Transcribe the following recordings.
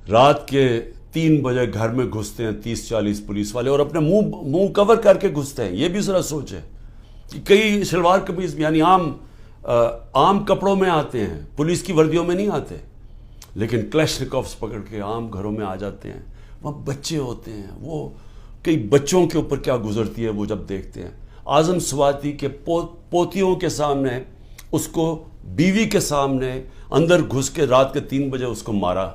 رات کے 3 بجے گھر میں گھستے ہیں 30-40 پولیس والے اور اپنے منہ کور کر کے گھستے ہیں. یہ بھی ذرا سوچیں کہ کئی شلوار قمیض یعنی عام کپڑوں میں آتے ہیں, پولیس کی وردیوں میں نہیں آتے, لیکن کلیشنکوفز پکڑ کے عام گھروں میں آ جاتے ہیں. وہاں بچے ہوتے ہیں, وہ کئی بچوں کے اوپر کیا گزرتی ہے وہ جب دیکھتے ہیں. اعظم سواتی کے پوتیوں کے سامنے, اس کو بیوی کے سامنے اندر گھس کے رات کے 3 بجے اس کو مارا.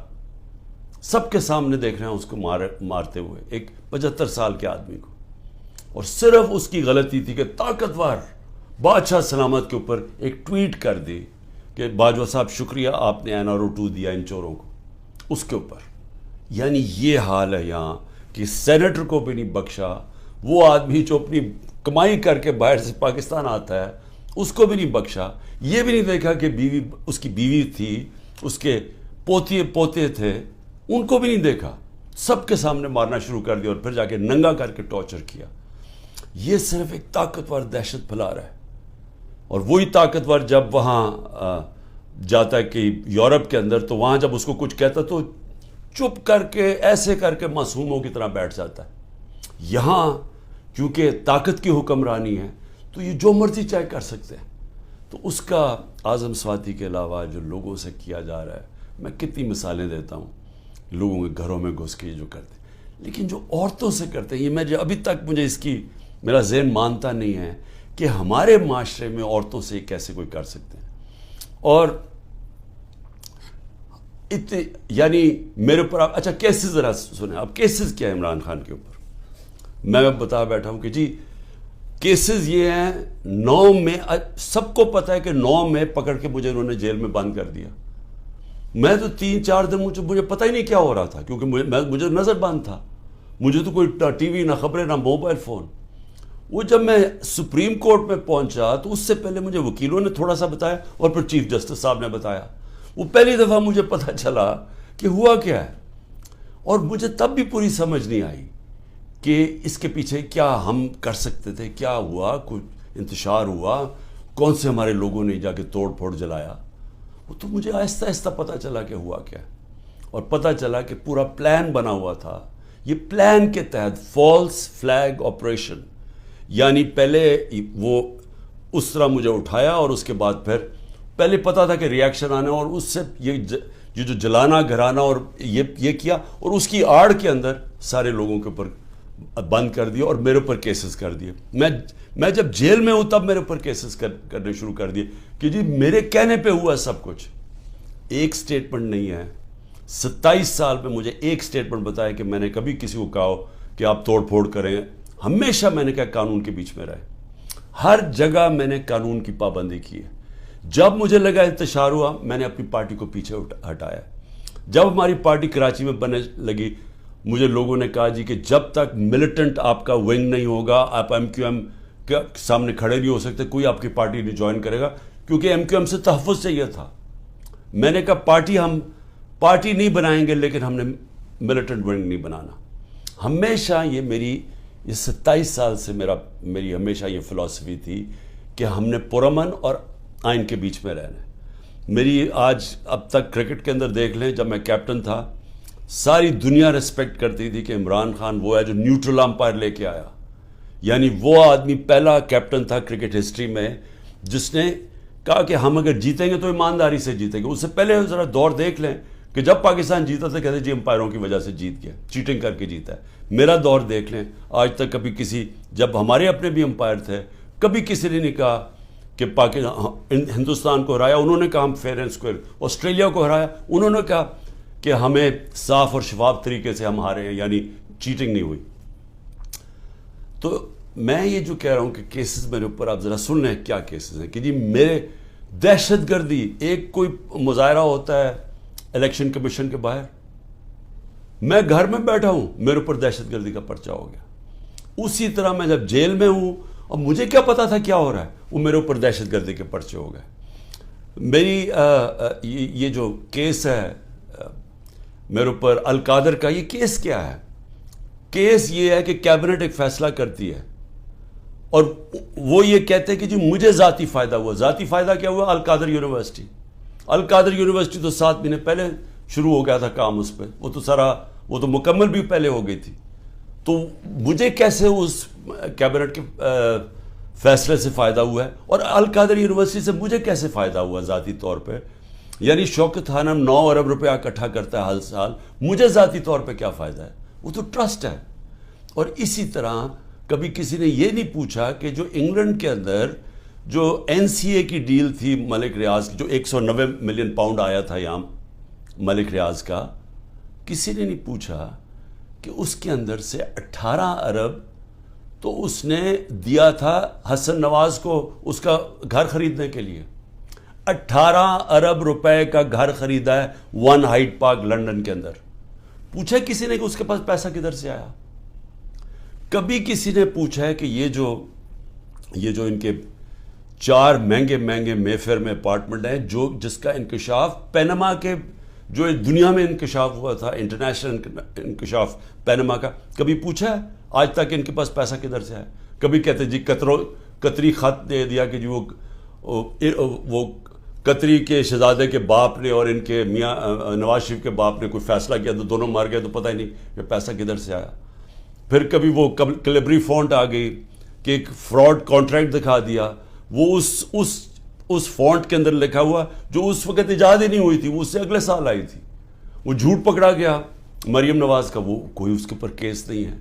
سب کے سامنے دیکھ رہے ہیں اس کو مارتے ہوئے, ایک 75 سال کے آدمی کو. اور صرف اس کی غلطی تھی کہ طاقتور بادشاہ سلامت کے اوپر ایک ٹویٹ کر دی کہ باجوہ صاحب شکریہ آپ نے NRO 2 دیا ان چوروں کو, اس کے اوپر. یعنی یہ حال ہے یہاں کہ سینیٹر کو بھی نہیں بخشا, وہ آدمی جو اپنی کمائی کر کے باہر سے پاکستان آتا ہے اس کو بھی نہیں بخشا. یہ بھی نہیں دیکھا کہ اس کی بیوی تھی, اس کے پوتے تھے, ان کو بھی نہیں دیکھا. سب کے سامنے مارنا شروع کر دیا اور پھر جا کے ننگا کر کے ٹارچر کیا. یہ صرف ایک طاقتور دہشت پھیلا رہا ہے. اور وہی طاقتور جب وہاں جاتا ہے کہ یورپ کے اندر, تو وہاں جب اس کو کچھ کہتا تو چپ کر کے ایسے کر کے معصوموں کی طرح بیٹھ جاتا ہے. یہاں کیونکہ طاقت کی حکمرانی ہے تو یہ جو مرضی چاہے کر سکتے ہیں. تو اس کا اعظم سواتی کے علاوہ جو لوگوں سے کیا جا رہا ہے, میں کتنی مثالیں دیتا ہوں لوگوں کے گھروں میں گھس کے جو کرتے ہیں. لیکن جو عورتوں سے کرتے ہیں, یہ میں ابھی تک مجھے اس کی میرا ذہن مانتا نہیں ہے کہ ہمارے معاشرے میں عورتوں سے کیسے کوئی کر سکتے ہیں. اور یعنی میرے اوپر آپ اچھا کیسز ذرا سنیں, اب کیسز کیا ہے عمران خان کے اوپر. میں بتا بیٹھا ہوں کہ جی کیسز یہ ہیں 9 میں, سب کو پتہ ہے کہ 9 میں پکڑ کے مجھے انہوں نے جیل میں بند کر دیا. میں تو 3-4 دن مجھے پتہ ہی نہیں کیا ہو رہا تھا, کیونکہ مجھے نظر بند تھا. مجھے تو کوئی ٹی وی نہ خبریں نہ موبائل فون. وہ جب میں سپریم کورٹ میں پہنچا تو اس سے پہلے مجھے وکیلوں نے تھوڑا سا بتایا اور پھر چیف جسٹس صاحب نے بتایا. وہ پہلی دفعہ مجھے پتہ چلا کہ ہوا کیا ہے. اور مجھے تب بھی پوری سمجھ نہیں آئی کہ اس کے پیچھے کیا ہم کر سکتے تھے, کیا ہوا, کچھ انتشار ہوا, کون سے ہمارے لوگوں نے جا کے توڑ پھوڑ جلایا. وہ تو مجھے آہستہ آہستہ پتہ چلا کہ ہوا کیا. اور پتہ چلا کہ پورا پلان بنا ہوا تھا. یہ پلان کے تحت فالس فلیگ آپریشن, یعنی پہلے وہ اس طرح مجھے اٹھایا اور اس کے بعد پھر پہلے پتا تھا کہ ریاکشن آنا, اور اس سے یہ جو جلانا گھرانا اور یہ کیا, اور اس کی آڑ کے اندر سارے لوگوں کے اوپر بند کر دیا اور میرے اوپر کیسز کر دیے. میں جب جیل میں ہوں تب میرے اوپر کیسز کرنے شروع کر دیے کہ جی میرے کہنے پہ ہوا سب کچھ. ایک سٹیٹمنٹ نہیں ہے, 27 سال میں مجھے ایک سٹیٹمنٹ بتایا کہ میں نے کبھی کسی کو کہا ہو کہ آپ توڑ پھوڑ کریں. ہمیشہ میں نے کہا قانون کے بیچ میں رہے, ہر جگہ میں نے قانون کی پابندی کی ہے. جب مجھے لگا انتشار ہوا میں نے اپنی پارٹی کو پیچھے ہٹایا. جب ہماری پارٹی کراچی میں بننے لگی, مجھے لوگوں نے کہا جی کہ جب تک ملیٹنٹ آپ کا ونگ نہیں ہوگا آپ MQM کے سامنے کھڑے نہیں ہو سکتے, کوئی آپ کی پارٹی نہیں جوائن کرے گا, کیونکہ MQM سے تحفظ چاہیے تھا. میں نے کہا ہم پارٹی نہیں بنائیں گے, لیکن ہم نے ملیٹنٹ ونگ نہیں بنانا. ہمیشہ یہ 27 سال سے میری ہمیشہ یہ فلسفی تھی کہ ہم نے پرامن اور آئین کے بیچ میں رہنا ہے. میری آج اب تک کرکٹ کے اندر دیکھ لیں, جب میں کیپٹن تھا ساری دنیا ریسپیکٹ کرتی تھی کہ عمران خان وہ ہے جو نیوٹرل امپائر لے کے آیا. یعنی وہ آدمی پہلا کیپٹن تھا کرکٹ ہسٹری میں جس نے کہا کہ ہم اگر جیتیں گے تو ایمانداری سے جیتیں گے. اس سے پہلے ذرا دور دیکھ لیں کہ جب پاکستان جیتا تھا کہتے جی امپائروں کی وجہ سے جیت گیا, چیٹنگ کر کے جیتا ہے. میرا دور دیکھ لیں, آج تک کبھی جب ہمارے اپنے بھی امپائر تھے, کبھی کسی نے نہیں کہا کہ ہندوستان کو ہرایا, انہوں نے کہا ہم فیئر اینڈ اسکوئر. آسٹریلیا کو ہرایا, انہوں نے کہا کہ ہمیں صاف اور شفاف طریقے سے ہم ہارے ہیں, یعنی چیٹنگ نہیں ہوئی. تو میں یہ جو کہہ رہا ہوں کہ کیسز میرے اوپر آپ ذرا سن لیں کیا کیسز ہیں کہ جی میرے دہشت گردی, ایک کوئی مظاہرہ ہوتا ہے الیکشن کمیشن کے باہر, میں گھر میں بیٹھا ہوں میرے اوپر دہشت گردی کا پرچہ ہو گیا. اسی طرح میں جب جیل میں ہوں اور مجھے کیا پتا تھا کیا ہو رہا ہے, وہ میرے اوپر دہشت گردی کے پرچے ہو گئے. میری یہ جو کیس ہے میرے اوپر القادر کا, یہ کیس کیا ہے؟ کیس یہ ہے کہ کیبنٹ ایک فیصلہ کرتی ہے اور وہ یہ کہتے ہیں کہ جی مجھے ذاتی فائدہ ہوا. ذاتی فائدہ کیا ہوا؟ القادر یونیورسٹی تو 7 مہینے پہلے شروع ہو گیا تھا کام اس پہ، وہ تو سارا وہ تو مکمل بھی پہلے ہو گئی تھی. تو مجھے کیسے اس کیبنٹ کے فیصلے سے فائدہ ہوا ہے، اور القادر یونیورسٹی سے مجھے کیسے فائدہ ہوا ذاتی طور پہ؟ یعنی شوکت خانم 9 ارب روپیہ اکٹھا کرتا ہے ہر سال، مجھے ذاتی طور پہ کیا فائدہ ہے؟ وہ تو ٹرسٹ ہے. اور اسی طرح کبھی کسی نے یہ نہیں پوچھا کہ جو انگلینڈ کے اندر جو این سی اے کی ڈیل تھی ملک ریاض کی، جو 190 ملین پاؤنڈ آیا تھا یہاں ملک ریاض کا، کسی نے نہیں پوچھا کہ اس کے اندر سے 18 ارب تو اس نے دیا تھا حسن نواز کو اس کا گھر خریدنے کے لیے. 18 ارب روپے کا گھر خریدا ہے ون ہائیڈ پارک لنڈن کے اندر. پوچھا کسی نے کہ اس کے پاس پیسہ کدھر سے آیا؟ کبھی کسی نے پوچھا ہے کہ یہ جو ان کے 4 مہنگے مے فیئر میں اپارٹمنٹ ہیں، جس کا انکشاف پینما کے جو دنیا میں انکشاف ہوا تھا، انٹرنیشنل انکشاف پینما کا، کبھی پوچھا ہے آج تک ان کے پاس پیسہ کدھر سے آیا؟ کبھی کہتے جی قطری خط دے دیا کہ جی وہ قطری کے شہزادے کے باپ نے اور ان کے میاں نواز شریف کے باپ نے کوئی فیصلہ کیا تو دونوں مار گئے، تو پتہ ہی نہیں کہ پیسہ کدھر سے آیا. پھر کبھی وہ کلیبری فونٹ آ گئی کہ ایک فراڈ کانٹریکٹ دکھا دیا، وہ اس فونٹ کے اندر لکھا ہوا جو اس وقت ایجاد ہی نہیں ہوئی تھی، وہ اس سے اگلے سال آئی تھی. وہ جھوٹ پکڑا گیا مریم نواز کا، وہ کوئی اس کے اوپر کیس نہیں ہے.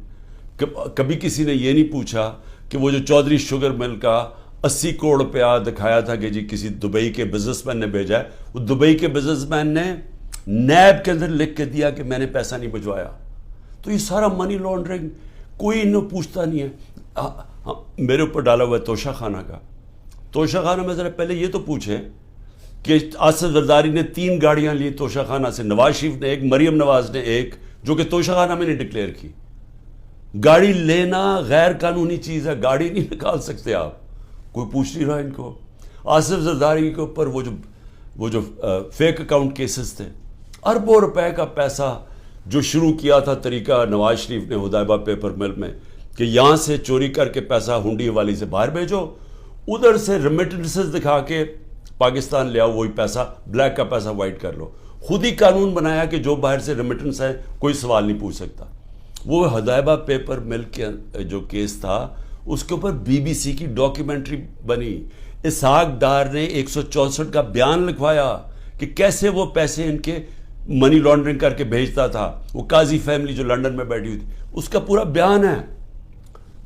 کبھی کسی نے یہ نہیں پوچھا کہ وہ جو چودھری شوگر مل کا 80 کروڑ روپیہ دکھایا تھا کہ جی کسی دبئی کے بزنس مین نے بھیجا ہے، وہ دبئی کے بزنس مین نے نیب کے اندر لکھ کے دیا کہ میں نے پیسہ نہیں بھجوایا. تو یہ سارا منی لانڈرنگ کوئی انہوں پوچھتا نہیں ہے. میرے اوپر ڈالا ہوا ہے توشہ خانہ کا. توشہ خانہ میں ذرا پہلے یہ تو پوچھیں کہ آصف زرداری نے 3 گاڑیاں لی توشہ خانہ سے، نواز شریف نے ایک، مریم نواز نے ایک، جو کہ توشہ خانہ میں نے ڈکلیئر کی. گاڑی لینا غیر قانونی چیز ہے، گاڑی نہیں نکال سکتے آپ، کوئی پوچھ نہیں رہا ان کو. آصف زرداری کے اوپر وہ جو فیک اکاؤنٹ کیسز تھے، اربوں روپے کا پیسہ جو شروع کیا تھا طریقہ نواز شریف نے حدیبہ پیپر مل میں کہ یہاں سے چوری کر کے پیسہ ہنڈی والی سے باہر بھیجو، ادھر سے ریمیٹنسز دکھا کے پاکستان لے آؤ، وہی پیسہ بلیک کا پیسہ وائٹ کر لو. خود ہی قانون بنایا کہ جو باہر سے ریمیٹنس ہے کوئی سوال نہیں پوچھ سکتا. وہ حدیبہ پیپر مل کے جو کیس تھا اس کے اوپر بی بی سی کی ڈاکیومنٹری بنی. اسحاق ڈار نے 164 کا بیان لکھوایا کہ کیسے وہ پیسے ان کے منی لانڈرنگ کر کے بھیجتا تھا. وہ قاضی فیملی جو لنڈن میں بیٹھی ہوئی تھی اس کا پورا بیان ہے.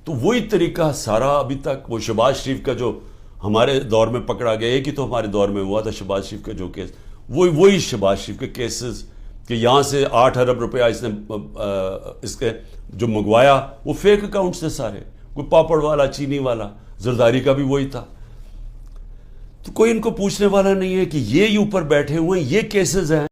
تو وہی طریقہ سارا ابھی تک، وہ شہباز شریف کا جو ہمارے دور میں پکڑا گیا، ایک ہی تو ہمارے دور میں ہوا تھا شہباز شریف کا جو کیس، وہی شہباز شریف کے کیسز کہ یہاں سے 8 ارب روپیہ اس نے اس کے جو منگوایا وہ فیک اکاؤنٹ سے سارے، کوئی پاپڑ والا، چینی والا، زرداری کا بھی وہی تھا. تو کوئی ان کو پوچھنے والا نہیں ہے کہ یہ اوپر بیٹھے ہوئے ہیں، یہ کیسز ہیں.